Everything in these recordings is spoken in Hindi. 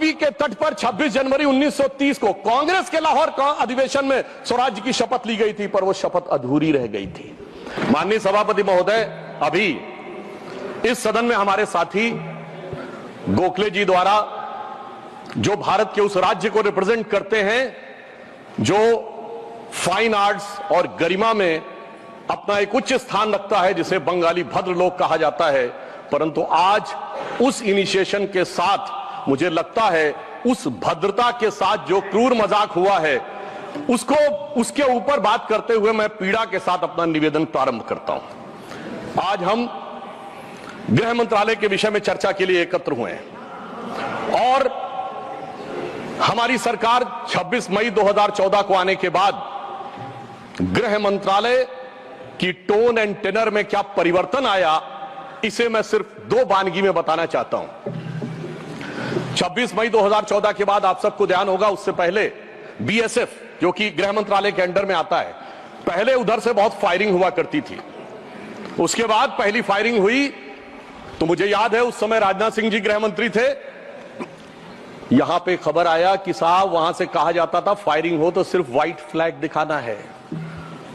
ताप्ती के तट पर 26 जनवरी 1930 को कांग्रेस के लाहौर अधिवेशन में स्वराज्य की शपथ ली गई थी, पर वो शपथ अधूरी रह गई थी। माननीय सभापति महोदय, अभी इस सदन में हमारे साथी गोखले जी द्वारा जो भारत के उस राज्य को रिप्रेजेंट करते हैं जो फाइन आर्ट्स और गरिमा में अपना एक उच्च स्थान रखता है, जिसे बंगाली भद्र लोक कहा जाता है, परंतु आज उस इनिशिएशन के साथ मुझे लगता है उस भद्रता के साथ जो क्रूर मजाक हुआ है उसके ऊपर बात करते हुए मैं पीड़ा के साथ अपना निवेदन प्रारंभ करता हूं। आज हम गृह मंत्रालय के विषय में चर्चा के लिए एकत्र हुए हैं और हमारी सरकार 26 मई 2014 को आने के बाद गृह मंत्रालय की टोन एंड टेनर में क्या परिवर्तन आया, इसे मैं सिर्फ दो वानगी में बताना चाहता हूं। 26 मई 2014 के बाद आप सबको ध्यान होगा, उससे पहले बीएसएफ जो कि गृह मंत्रालय के अंडर में आता है, पहले उधर से बहुत फायरिंग हुआ करती थी। उसके बाद पहली फायरिंग हुई तो मुझे याद है उस समय राजनाथ सिंह जी गृह मंत्री थे। यहां पे खबर आया कि साहब वहां से कहा जाता था फायरिंग हो तो सिर्फ व्हाइट फ्लैग दिखाना है।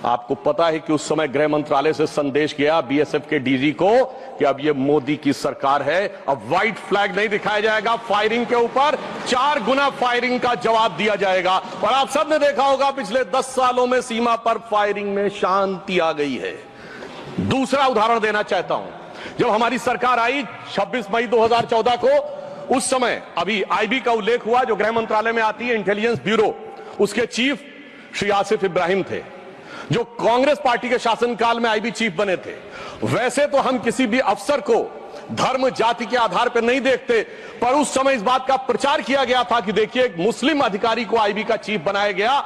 आपको पता है कि उस समय गृह मंत्रालय से संदेश गया बीएसएफ के डीजी को कि अब ये मोदी की सरकार है, अब व्हाइट फ्लैग नहीं दिखाया जाएगा, फायरिंग के ऊपर 4 गुना फायरिंग का जवाब दिया जाएगा। और आप सबने देखा होगा पिछले 10 सालों में सीमा पर फायरिंग में शांति आ गई है। दूसरा उदाहरण देना चाहता हूं, जब हमारी सरकार आई 26 मई 2014 को, उस समय अभी आईबी का उल्लेख हुआ जो गृह मंत्रालय में आती है, इंटेलिजेंस ब्यूरो, उसके चीफ श्री आसिफ इब्राहिम थे जो कांग्रेस पार्टी के शासनकाल में आईबी चीफ बने थे। वैसे तो हम किसी भी अफसर को धर्म जाति के आधार पर नहीं देखते, पर उस समय इस बात का प्रचार किया गया था कि देखिए एक मुस्लिम अधिकारी को आईबी का चीफ बनाया गया।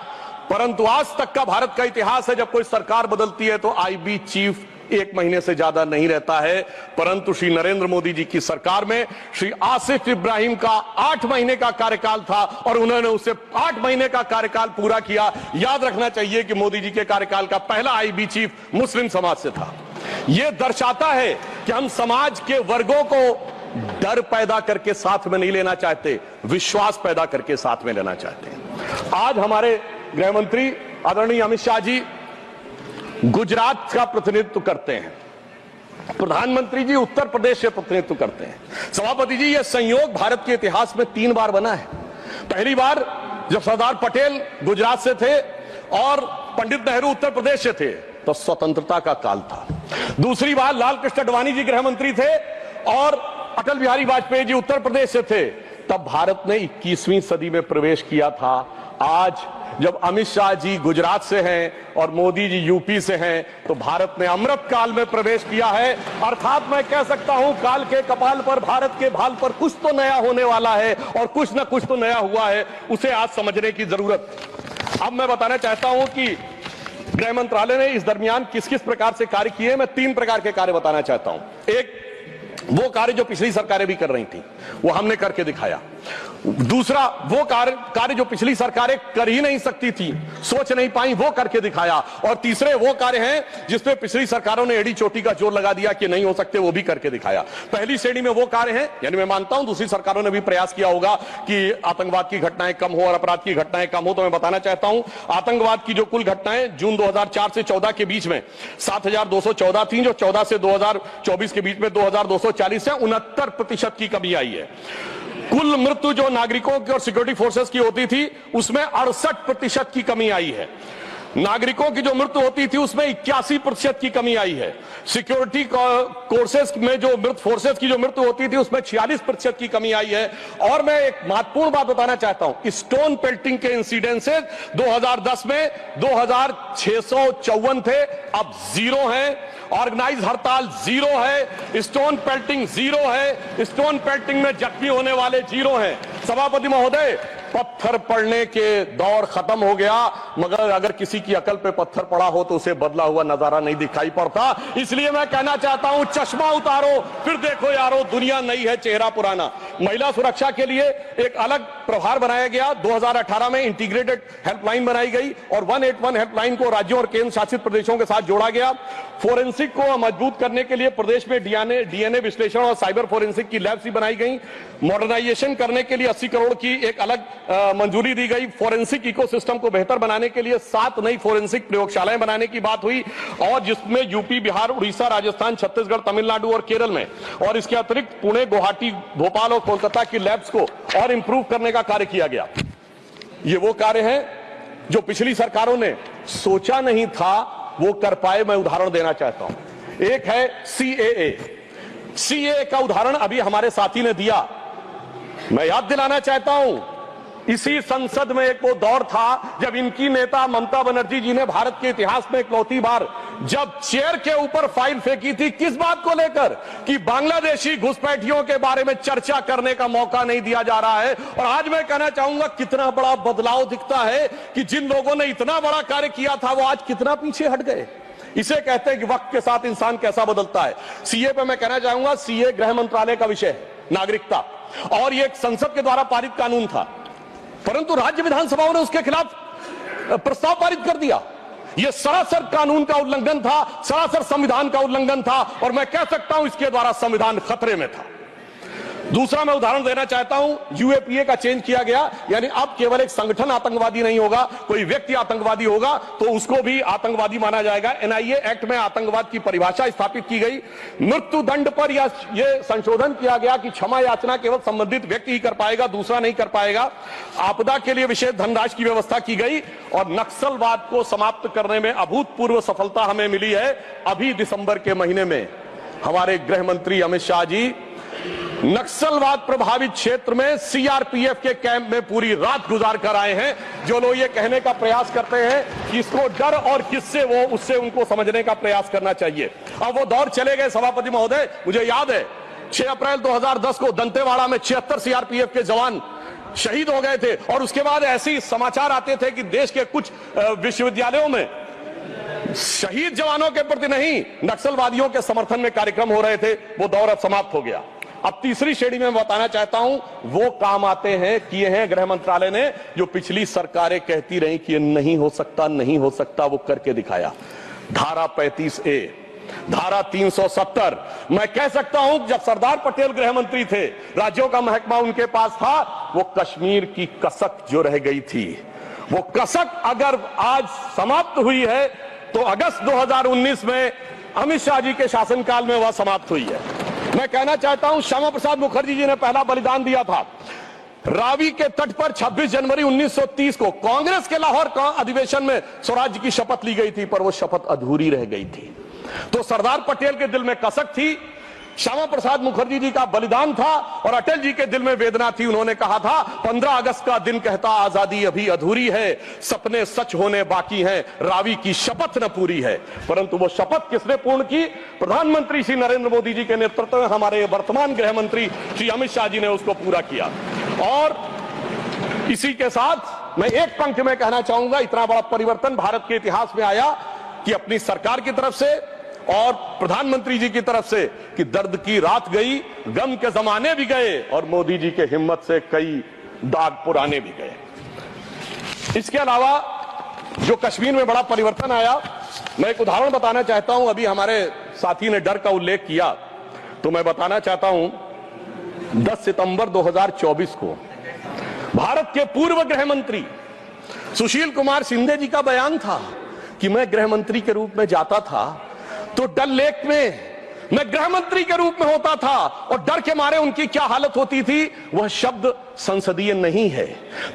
परंतु आज तक का भारत का इतिहास है, जब कोई सरकार बदलती है तो आईबी चीफ 1 महीने से ज्यादा नहीं रहता है। परंतु श्री नरेंद्र मोदी जी की सरकार में श्री आसिफ इब्राहिम का 8 महीने का कार्यकाल था और उन्होंने उसे 8 महीने का कार्यकाल पूरा किया। याद रखना चाहिए कि मोदी जी के कार्यकाल का पहला आईबी चीफ मुस्लिम समाज से था। यह दर्शाता है कि हम समाज के वर्गों को डर पैदा करके साथ में नहीं लेना चाहते, विश्वास पैदा करके साथ में लेना चाहते हैं। आज हमारे गृह मंत्री आदरणीय अमित शाह जी गुजरात का प्रतिनिधित्व करते हैं, प्रधानमंत्री जी उत्तर प्रदेश से प्रतिनिधित्व करते हैं। सभापति जी, यह संयोग भारत के इतिहास में 3 बार बना है। पहली बार जब सरदार पटेल गुजरात से थे और पंडित नेहरू उत्तर प्रदेश से थे तो स्वतंत्रता का काल था। दूसरी बार लाल कृष्ण आडवाणी जी गृह मंत्री थे और अटल बिहारी वाजपेयी जी उत्तर प्रदेश से थे, तब भारत ने 21वीं सदी में प्रवेश किया था। आज जब अमित शाह जी गुजरात से हैं और मोदी जी यूपी से हैं, तो भारत ने अमृत काल में प्रवेश किया है। अर्थात मैं कह सकता हूं काल के कपाल पर, भारत के भाल पर कुछ तो नया होने वाला है और कुछ ना कुछ तो नया हुआ है, उसे आज समझने की जरूरत। अब मैं बताना चाहता हूं कि गृह मंत्रालय ने इस दरमियान किस किस प्रकार से कार्य किए। मैं 3 प्रकार के कार्य बताना चाहता हूं। एक, वो कार्य जो पिछली सरकारें भी कर रही थी वो हमने करके दिखाया। दूसरा, वो कार्य जो पिछली सरकारें कर ही नहीं सकती थी, सोच नहीं पाई, वो करके दिखाया। और तीसरे वो कार्य हैं जिसपे पिछली सरकारों ने एड़ी चोटी का जोर लगा दिया कि नहीं हो सकते, वो भी करके दिखाया। पहली श्रेणी में वो कार्य हैं, यानी मैं मानता हूं दूसरी सरकारों ने भी प्रयास किया होगा कि आतंकवाद की घटनाएं कम हो और अपराध की घटनाएं कम हो। तो मैं बताना चाहता हूं आतंकवाद की जो कुल घटनाएं जून 2004 से 14 के बीच में 7214 थी, जो 14 से 2024 के बीच में 2240 है, 69% की कमी आई है। कुल मृत्यु जो नागरिकों की और सिक्योरिटी फोर्सेस की होती थी उसमें 68% की कमी आई है। नागरिकों की जो मृत्यु होती थी उसमें 81% की कमी आई है। सिक्योरिटी कोर्सेस में जो फोर्सेस की जो मृत्यु होती थी उसमें 46% की कमी आई है। और मैं एक महत्वपूर्ण बात बताना चाहता हूं, स्टोन पेल्टिंग के इंसिडेंसेस 2010 में 2654 थे, अब 0 हैं। ऑर्गेनाइज हड़ताल 0 है, स्टोन पेल्टिंग 0 है, स्टोन पेल्टिंग में जख्मी होने वाले 0 हैं। सभापति महोदय, पत्थर पड़ने के दौर खत्म हो गया, मगर अगर किसी की अकल पे पत्थर पड़ा हो तो उसे बदला हुआ नजारा नहीं दिखाई पड़ता। इसलिए मैं कहना चाहता हूं चश्मा उतारो फिर देखो यारो, दुनिया नई है चेहरा पुराना। महिला सुरक्षा के लिए एक अलग प्रभार बनाया गया। 2018 में इंटीग्रेटेड हेल्पलाइन बनाई गई और 181 हेल्पलाइन को राज्यों और केंद्र शासित प्रदेशों के साथ जोड़ा गया। फोरेंसिक को मजबूत करने के लिए प्रदेश में डीएनए विश्लेषण और साइबर फोरेंसिक की लैब्स बनाई गई। मॉडर्नाइजेशन करने के लिए 80 करोड़ की एक अलग मंजूरी दी गई। फोरेंसिक इकोसिस्टम को बेहतर बनाने के लिए 7 नई फोरेंसिक प्रयोगशालाएं बनाने की बात हुई और जिसमें यूपी, बिहार, उड़ीसा, राजस्थान, छत्तीसगढ़, तमिलनाडु और केरल में और इसके अतिरिक्त पुणे, गुवाहाटी, भोपाल और कोलकाता की लैब्स को और इंप्रूव करने का कार्य किया गया। ये वो कार्य है जो पिछली सरकारों ने सोचा नहीं था वो कर पाए। मैं उदाहरण देना चाहता हूं। एक है सीएए का उदाहरण अभी हमारे साथी ने दिया। मैं याद दिलाना चाहता हूं, इसी संसद में एक वो दौर था जब इनकी नेता ममता बनर्जी जी ने भारत के इतिहास में इकलौती बार जब चेयर के ऊपर फाइल फेंकी थी, किस बात को लेकर कि बांग्लादेशी घुसपैठियों के बारे में चर्चा करने का मौका नहीं दिया जा रहा है। और आज मैं कहना चाहूंगा कितना बड़ा बदलाव दिखता है कि जिन लोगों ने इतना बड़ा कार्य किया था वो आज कितना पीछे हट गए। इसे कहते हैं कि वक्त के साथ इंसान कैसा बदलता है। सीए पे मैं कहना चाहूंगा, सीए गृह मंत्रालय का विषय है, नागरिकता, और ये एक संसद के द्वारा पारित कानून था, परंतु राज्य विधानसभाओं ने उसके खिलाफ प्रस्ताव पारित कर दिया। यह सरासर कानून का उल्लंघन था, सरासर संविधान का उल्लंघन था और मैं कह सकता हूं इसके द्वारा संविधान खतरे में था। दूसरा मैं उदाहरण देना चाहता हूं, यूएपीए का चेंज किया गया, यानी अब केवल एक संगठन आतंकवादी नहीं होगा, कोई व्यक्ति आतंकवादी होगा तो उसको भी आतंकवादी माना जाएगा। एनआईए एक्ट में आतंकवाद की परिभाषा स्थापित की गई। मृत्यु दंड पर यह संशोधन किया गया कि क्षमा याचना केवल संबंधित व्यक्ति ही कर पाएगा, दूसरा नहीं कर पाएगा। आपदा के लिए विशेष धनराशि की व्यवस्था की गई और नक्सलवाद को समाप्त करने में अभूतपूर्व सफलता हमें मिली है। अभी दिसंबर के महीने में हमारे गृह मंत्री अमित शाह जी नक्सलवाद प्रभावित क्षेत्र में सीआरपीएफ के कैंप में पूरी रात गुजार कर आए हैं। जो लोग ये कहने का प्रयास करते हैं कि इसको डर और किससे वो, उससे उनको समझने का प्रयास करना चाहिए। अब वो दौर चले गए सभापति महोदय। मुझे याद है 6 अप्रैल 2010 को दंतेवाड़ा में 76 सीआरपीएफ के जवान शहीद हो गए थे और उसके बाद ऐसे समाचार आते थे कि देश के कुछ विश्वविद्यालयों में शहीद जवानों के प्रति नहीं, नक्सलवादियों के समर्थन में कार्यक्रम हो रहे थे। वो दौर अब समाप्त हो गया। अब तीसरी श्रेणी में बताना चाहता हूं, वो काम आते हैं, किए हैं गृह मंत्रालय ने जो पिछली सरकारें कहती रही कि ये नहीं हो सकता, नहीं हो सकता, वो करके दिखाया। धारा 35A, धारा 370। मैं कह सकता हूं जब सरदार पटेल गृह मंत्री थे, राज्यों का महकमा उनके पास था, वो कश्मीर की कसक जो रह गई थी, वो कसक अगर आज समाप्त हुई है तो अगस्त 2019 में अमित शाह जी के शासनकाल में वह समाप्त हुई है। मैं कहना चाहता हूं श्यामा प्रसाद मुखर्जी जी ने पहला बलिदान दिया था। रावी के तट पर 26 जनवरी 1930 को कांग्रेस के लाहौर अधिवेशन में स्वराज्य की शपथ ली गई थी, पर वो शपथ अधूरी रह गई थी। तो सरदार पटेल के दिल में कसक थी, श्यामा प्रसाद मुखर्जी जी का बलिदान था और अटल जी के दिल में वेदना थी। उन्होंने कहा था 15 अगस्त का दिन कहता आजादी अभी अधूरी है, सपने सच होने बाकी हैं, रावी की शपथ न पूरी है। परंतु वो शपथ किसने पूर्ण की? प्रधानमंत्री श्री नरेंद्र मोदी जी के नेतृत्व में हमारे वर्तमान गृह मंत्री श्री अमित शाह जी ने उसको पूरा किया। और इसी के साथ मैं एक पंक्ति में कहना चाहूंगा, इतना बड़ा परिवर्तन भारत के इतिहास में आया कि अपनी सरकार की तरफ से और प्रधानमंत्री जी की तरफ से कि दर्द की रात गई, गम के जमाने भी गए और मोदी जी के हिम्मत से कई दाग पुराने भी गए। इसके अलावा जो कश्मीर में बड़ा परिवर्तन आया, मैं एक उदाहरण बताना चाहता हूं। अभी हमारे साथी ने डर का उल्लेख किया तो मैं बताना चाहता हूं 10 सितंबर 2024 को भारत के पूर्व गृह मंत्री सुशील कुमार शिंदे जी का बयान था कि मैं गृह मंत्री के रूप में जाता था तो डल लेक में मैं गृह मंत्री के रूप में होता था और डर के मारे उनकी क्या हालत होती थी, वह शब्द संसदीय नहीं है।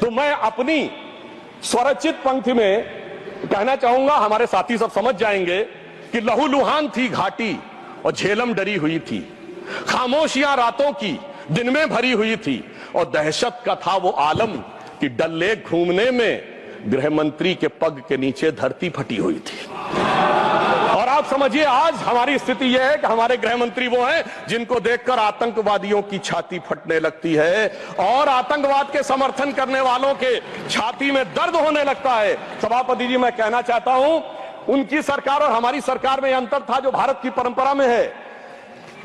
तो मैं अपनी स्वरचित पंक्ति में कहना चाहूंगा, हमारे साथी सब समझ जाएंगे कि लहूलुहान थी घाटी और झेलम डरी हुई थी, खामोशियां रातों की दिन में भरी हुई थी और दहशत का था वो आलम कि डल लेक घूमने में गृह मंत्री के पग के नीचे धरती फटी हुई थी। और आप समझिए आज हमारी स्थिति यह है कि हमारे गृह मंत्री वो हैं जिनको देखकर आतंकवादियों की छाती फटने लगती है और आतंकवाद के समर्थन करने वालों के छाती में दर्द होने लगता है। सभापति जी, मैं कहना चाहता हूं उनकी सरकार और हमारी सरकार में अंतर था जो भारत की परंपरा में है।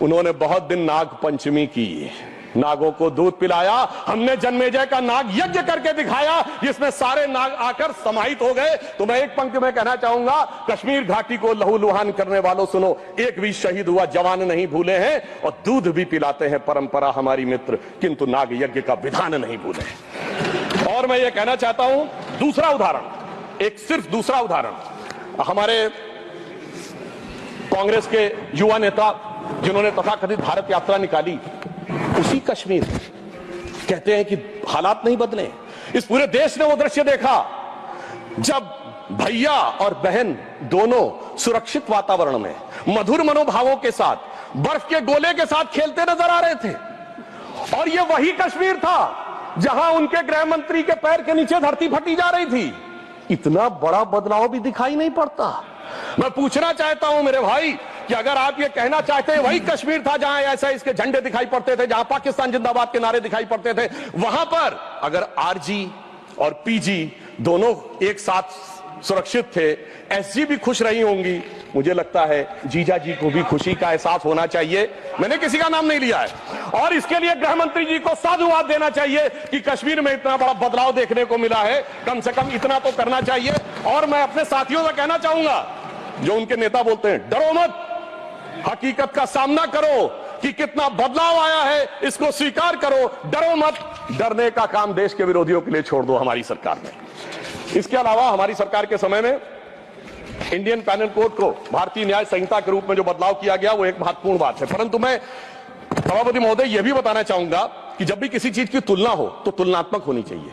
उन्होंने बहुत दिन नाग पंचमी की, नागों को दूध पिलाया, हमने जन्मेजय का नाग यज्ञ करके दिखाया जिसमें सारे नाग आकर समाहित हो गए। तो मैं एक पंक्ति में कहना चाहूंगा, कश्मीर घाटी को लहूलुहान करने वालों सुनो, एक भी शहीद हुआ जवान नहीं भूले हैं और दूध भी पिलाते हैं परंपरा हमारी मित्र, किंतु नाग यज्ञ का विधान नहीं भूले। और मैं ये कहना चाहता हूं, दूसरा उदाहरण, एक सिर्फ दूसरा उदाहरण, हमारे कांग्रेस के युवा नेता जिन्होंने तथाकथित भारत यात्रा निकाली, उसी कश्मीर कहते हैं कि हालात नहीं बदले। इस पूरे देश ने वो दृश्य देखा जब भैया और बहन दोनों सुरक्षित वातावरण में मधुर मनोभावों के साथ बर्फ के गोले के साथ खेलते नजर आ रहे थे। और ये वही कश्मीर था जहां उनके गृह मंत्री के पैर के नीचे धरती फटी जा रही थी। इतना बड़ा बदलाव भी दिखाई नहीं पड़ता। मैं पूछना चाहता हूं मेरे भाई कि अगर आप ये कहना चाहते हैं वही कश्मीर था जहां ऐसा इसके झंडे दिखाई पड़ते थे, जहां पाकिस्तान जिंदाबाद के नारे दिखाई पड़ते थे, वहां पर अगर आरजी और पीजी दोनों एक साथ सुरक्षित थे, एसजी भी खुश रही होंगी, मुझे लगता है जीजा जी को भी खुशी का एहसास होना चाहिए। मैंने किसी का नाम नहीं लिया है। और इसके लिए गृह मंत्री जी को साधुवाद देना चाहिए कि कश्मीर में इतना बड़ा बदलाव देखने को मिला है, कम से कम इतना तो करना चाहिए। और मैं अपने साथियों से कहना चाहूंगा, जो उनके नेता बोलते हैं डरो मत, हकीकत का सामना करो कि कितना बदलाव आया है, इसको स्वीकार करो, डरो मत। डरने का काम देश के विरोधियों के लिए छोड़ दो हमारी सरकार ने। इसके अलावा हमारी सरकार के समय में इंडियन पैनल कोड को भारतीय न्याय संहिता के रूप में जो बदलाव किया गया वो एक महत्वपूर्ण बात है। परंतु मैं सभापति महोदय यह भी बताना चाहूंगा कि जब भी किसी चीज की तुलना हो तो तुलनात्मक होनी चाहिए।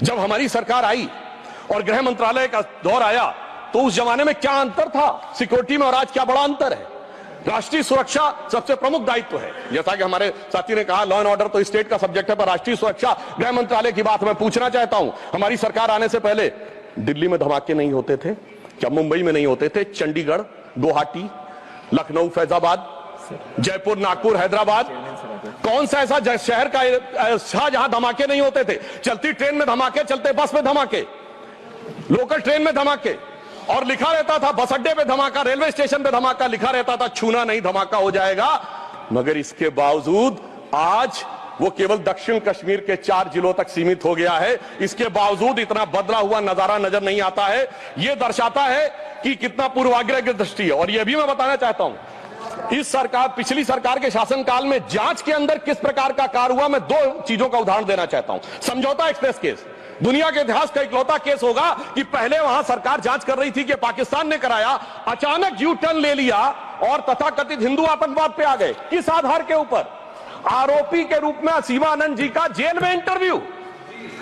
जब हमारी सरकार आई और गृह मंत्रालय का दौर आया तो उस जमाने में क्या अंतर था सिक्योरिटी में और आज क्या बड़ा अंतर है। राष्ट्रीय सुरक्षा सबसे प्रमुख दायित्व है। जैसा कि हमारे साथी ने कहा, लॉ एंड ऑर्डर तो स्टेट का सब्जेक्ट है, पर राष्ट्रीय सुरक्षा गृह मंत्रालय की बात मैं पूछना चाहता हूं। हमारी सरकार आने से पहले दिल्ली में धमाके नहीं होते थे क्या? मुंबई में नहीं होते थे? चंडीगढ़, गुवाहाटी, लखनऊ, फैजाबाद, जयपुर, नागपुर, हैदराबाद, कौन सा ऐसा शहर का जहां धमाके नहीं होते थे? चलती ट्रेन में धमाके, चलते बस में धमाके, लोकल ट्रेन में धमाके, और लिखा रहता था बस अड्डे पे धमाका, रेलवे स्टेशन पे धमाका, लिखा रहता था छूना नहीं धमाका हो जाएगा। मगर इसके बावजूद आज वो केवल दक्षिण कश्मीर के 4 जिलों तक सीमित हो गया है। इसके बावजूद इतना बदला हुआ नजारा नजर नहीं आता है। यह दर्शाता है कि कितना पूर्वाग्रह की दृष्टि है। और यह भी मैं बताना चाहता हूं, इस सरकार, पिछली सरकार के शासनकाल में जांच के अंदर किस प्रकार का कार्य हुआ, मैं 2 चीजों का उदाहरण देना चाहता हूं। समझौता एक्सप्रेस केस दुनिया के इतिहास का इकलौता केस होगा कि पहले वहां सरकार जांच कर रही थी कि पाकिस्तान ने कराया, अचानक यू टर्न ले लिया और तथाकथित हिंदू आतंकवाद पे आ गए। किस आधार के ऊपर? आरोपी के रूप में असीमा आनंद जी का जेल में इंटरव्यू।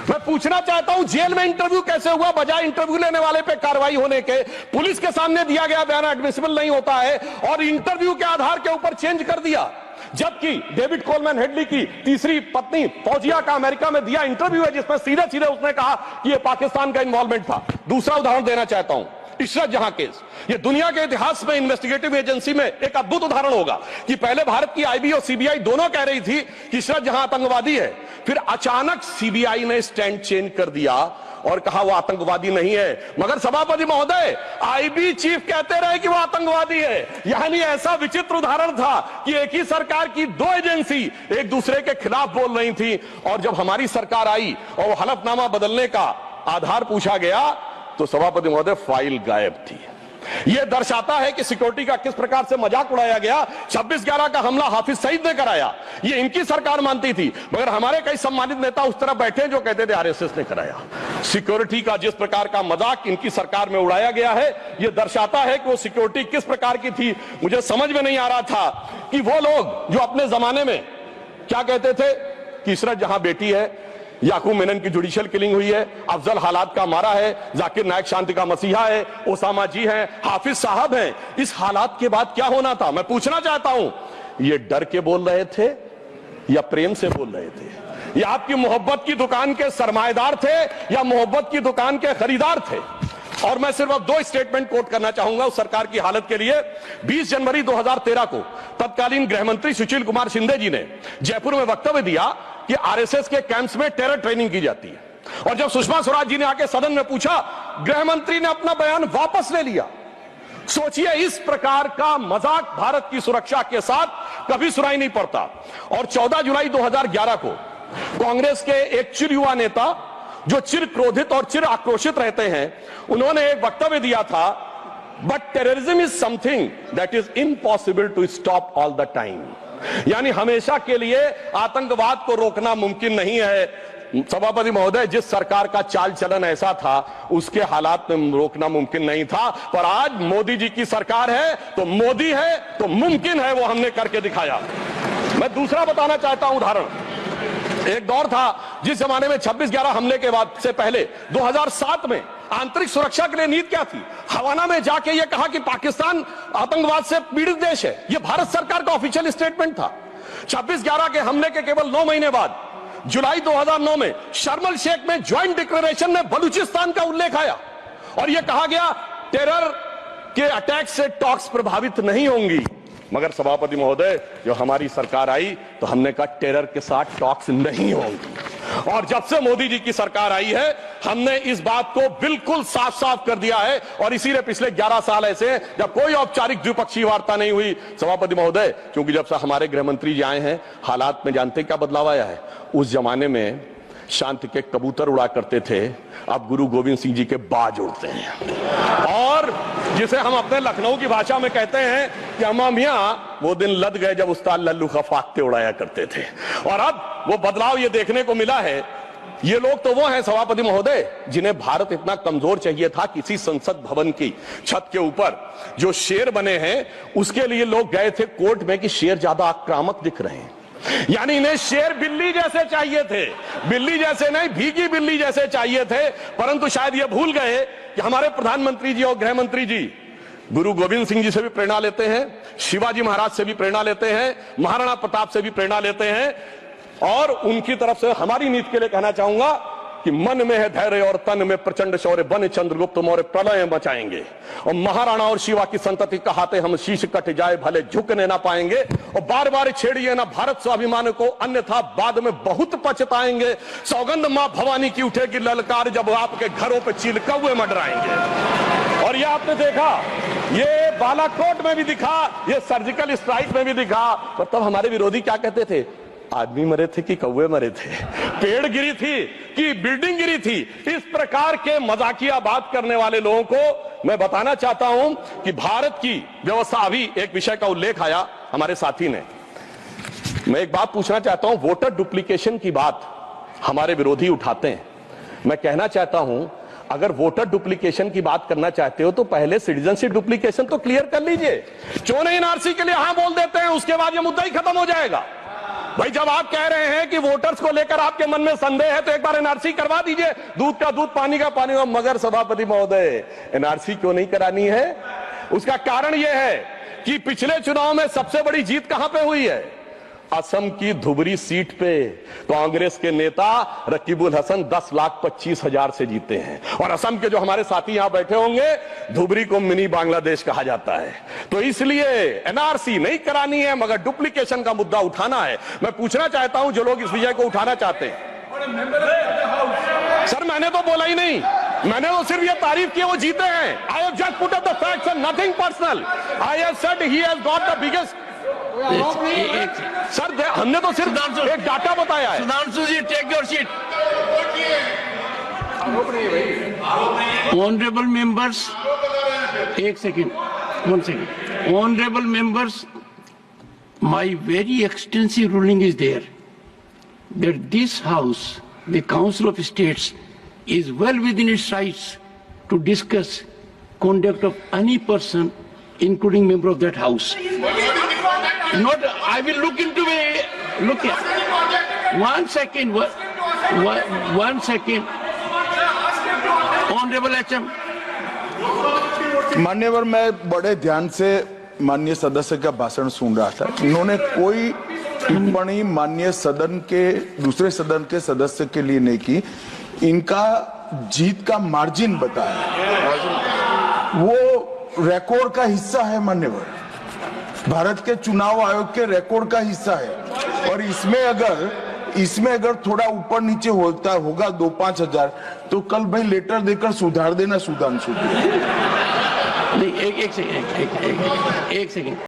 मैं पूछना चाहता हूं जेल में इंटरव्यू कैसे हुआ? बजाय इंटरव्यू लेने वाले पे कार्रवाई होने के पुलिस के सामने दिया गया बयान एडमिसिबल नहीं होता है और इंटरव्यू के आधार के ऊपर चेंज कर दिया। जबकि डेविड कोलमैन हेडली की तीसरी पत्नी फौजिया का अमेरिका में दिया इंटरव्यू है जिसमें सीधे सीधे उसने कहा कि यह पाकिस्तान का इन्वॉल्वमेंट था। दूसरा उदाहरण देना चाहता हूं, इशरत जहां केस। ये दुनिया के इतिहास में इन्वेस्टिगेटिव एजेंसी में एक अद्भुत उदाहरण होगा कि पहले भारत की आईबी और सीबीआई दोनों कह रही थी कि इशरत जहां आतंकवादी है, फिर अचानक सीबीआई ने स्टैंड चेंज कर दिया और कहा वो आतंकवादी नहीं है। मगर सभापति महोदय, आईबी चीफ कहते रहे कि वो आतंकवादी है। यानी ऐसा विचित्र उदाहरण था कि एक ही सरकार की 2 एजेंसी एक दूसरे के खिलाफ बोल रही थी। और जब हमारी सरकार आई और वो हलफनामा बदलने का आधार पूछा गया तो सभापति महोदय फाइल गायब थी। यह दर्शाता है कि सिक्योरिटी का किस प्रकार से मजाक उड़ाया गया। 26/11 का हमला हाफिज सईद ने कराया, यह इनकी सरकार मानती थी, मगर हमारे कई सम्मानित नेता उस तरफ बैठे जो कहते थे आरएसएस ने कराया। सिक्योरिटी का जिस प्रकार का मजाक इनकी सरकार में उड़ाया गया है, यह दर्शाता है कि वो सिक्योरिटी किस प्रकार की थी। मुझे समझ में नहीं आ रहा था कि वो लोग जो अपने जमाने में क्या कहते थे कि इशरत जहां बेटी है, याकूब मेनन की जुडिशियल किलिंग हुई है, अफजल हालात का मारा है, जाकिर नायक शांति का मसीहा है, ओसामा जी हैं, हाफिज साहब हैं, इस हालात के बाद क्या होना था? मैं पूछना चाहता हूं, ये डर के बोल रहे थे या प्रेम से बोल रहे थे? ये आपकी मोहब्बत की दुकान के सरमाएदार थे या मोहब्बत की दुकान के खरीदार थे? और मैं सिर्फ अब 2 स्टेटमेंट कोट करना चाहूंगा उस सरकार की हालत के लिए। 20 जनवरी 2013 को तत्कालीन गृह मंत्री सुशील कुमार शिंदे जी ने जयपुर में वक्तव्य दिया कि आरएसएस के कैंप्स में टेरर ट्रेनिंग की जाती है। और जब सुषमा स्वराज जी ने आके सदन में पूछा, गृह मंत्री ने अपना बयान वापस ले लिया। सोचिए, इस प्रकार का मजाक भारत की सुरक्षा के साथ कभी सुनाई नहीं पड़ता। और 14 जुलाई 2011 को कांग्रेस के एक चिर युवा नेता जो चिर क्रोधित और चिर आक्रोशित रहते हैं, उन्होंने एक वक्तव्य दिया था, but terrorism is something that is impossible to stop all the time. यानी हमेशा के लिए आतंकवाद को रोकना मुमकिन नहीं है। सभापति महोदय, जिस सरकार का चाल चलन ऐसा था, उसके हालात में रोकना मुमकिन नहीं था, पर आज मोदी जी की सरकार है तो मोदी है तो मुमकिन है, वो हमने करके दिखाया। मैं दूसरा बताना चाहता हूं उदाहरण। एक दौर था जिस जमाने में 26/11 हमले के बाद से पहले 2007 में आंतरिक सुरक्षा के लिए नीति क्या थी? हवाना में जाके यह कहा कि पाकिस्तान आतंकवाद से पीड़ित देश है। यह भारत सरकार का ऑफिशियल स्टेटमेंट था। 26/11 के हमले के केवल 9 महीने बाद जुलाई 2009 में शर्म एल शेख में ज्वाइंट डिक्लेरेशन में बलूचिस्तान का उल्लेख आया और यह कहा गया टेरर के अटैक से टॉक्स प्रभावित नहीं होंगी। मगर सभापति महोदय, जो हमारी सरकार आई तो हमने कहा टेरर के साथ टॉक्स नहीं होंगी। और जब से मोदी जी की सरकार आई है, हमने इस बात को बिल्कुल साफ साफ कर दिया है। और इसीलिए पिछले 11 साल ऐसे जब कोई औपचारिक द्विपक्षीय वार्ता नहीं हुई सभापति महोदय, क्योंकि जब से हमारे गृह मंत्री जी आए हैं, हालात में जानते क्या बदलाव आया है? उस जमाने में शांति के कबूतर उड़ा करते थे, अब गुरु गोविंद सिंह जी के बाज उड़ते हैं। और जिसे हम अपने लखनऊ की भाषा में कहते हैं कि अम्मा मियां वो दिन लद गए जब उस्ताद लल्लू खा फाख्ते उड़ाया करते थे। और अब वो बदलाव ये देखने को मिला है। ये लोग तो वो हैं सभापति महोदय जिन्हें भारत इतना कमजोर चाहिए था, किसी संसद भवन की छत के ऊपर जो शेर बने हैं उसके लिए लोग गए थे कोर्ट में कि शेर ज्यादा आक्रामक दिख रहे हैं। यानी इन्हें शेर बिल्ली जैसे चाहिए थे, बिल्ली जैसे नहीं, भीगी बिल्ली जैसे चाहिए थे। परंतु शायद ये भूल गए कि हमारे प्रधानमंत्री जी और गृह मंत्री जी गुरु गोविंद सिंह जी से भी प्रेरणा लेते हैं, शिवाजी महाराज से भी प्रेरणा लेते हैं, महाराणा प्रताप से भी प्रेरणा लेते हैं। और उनकी तरफ से हमारी नीति के लिए कहना चाहूंगा कि मन में है धैर्य और तन में प्रचंड शौर्य, बन चंद्रगुप्त मौर्य प्रलय मचाएंगे। और महाराणा और शिवा की संतति कहाते हम शीश कट जाए भले झुकने ना पाएंगे। और बार बार छेड़िए ना भारत स्वाभिमान को, अन्यथा बाद में बहुत पछताएंगे। सौगंध मां भवानी की उठेगी ललकार जब आपके घरों पे चील कौवे मंडराएंगे। और ये आपने देखा, ये बालाकोट में भी दिखा, ये सर्जिकल स्ट्राइक में भी दिखा। पर तब हमारे विरोधी क्या कहते थे? आदमी मरे थे कि कौवे मरे थे, पेड़ गिरी थी कि बिल्डिंग गिरी थी। इस प्रकार के मजाकिया बात करने वाले लोगों को मैं बताना चाहता हूं कि भारत की व्यवस्था, अभी एक विषय का उल्लेख आया हमारे साथी ने, मैं एक बात पूछना चाहता हूं। वोटर डुप्लीकेशन की बात हमारे विरोधी उठाते हैं। मैं कहना चाहता हूं, अगर वोटर डुप्लीकेशन की बात करना चाहते हो तो पहले सिटीजनशिप डुप्लीकेशन तो क्लियर कर लीजिए। क्यों नहीं एनआरसी के लिए हां बोल देते हैं, उसके बाद यह मुद्दा ही खत्म हो जाएगा। भाई जब आप कह रहे हैं कि वोटर्स को लेकर आपके मन में संदेह है तो एक बार एनआरसी करवा दीजिए, दूध का दूध पानी का पानी। मगर सभापति महोदय, एनआरसी क्यों नहीं करानी है? उसका कारण यह है कि पिछले चुनाव में सबसे बड़ी जीत कहां पे हुई है? असम की धुबरी सीट पे कांग्रेस के नेता रकीबुल हसन 10,25,000 से जीते हैं। और असम के जो हमारे साथी यहां बैठे होंगे, धुबरी को मिनी बांग्लादेश कहा जाता है। तो इसलिए एनआरसी नहीं करानी है, मगर डुप्लीकेशन का मुद्दा उठाना है। मैं पूछना चाहता हूं जो लोग इस विषय को उठाना चाहते हैं। सर मैंने तो बोला ही नहीं, मैंने तो सिर्फ ये तारीफ की वो जीते हैं। I have just put up the facts and nothing personal. I have said he has got the biggest. Sir हमने तो सिर्फ एक डाटा बताया है। Sudhanshu ji, take your seat. Honourable members, एक second, 1 second. Honourable members, my very extensive ruling is there that this house, the Council of States, is well within its rights to discuss conduct of any person, including member of that house. Not, I will look into it. Look at 1 second. 1 second. Honorable HM. मान्यवर, मैं बड़े ध्यान से माननीय सदस्य का भाषण सुन रहा था। इन्होंने कोई टिप्पणी माननीय सदन के दूसरे सदन के सदस्य के लिए नहीं की। इनका जीत का मार्जिन बताया, वो रिकॉर्ड का हिस्सा है मान्यवर, भारत के चुनाव आयोग के रिकॉर्ड का हिस्सा है। और इसमें अगर थोड़ा ऊपर नीचे होता होगा 2-5 हजार तो कल भाई लेटर देकर सुधार देना सुधांशु। नहीं, एक सेकेंड।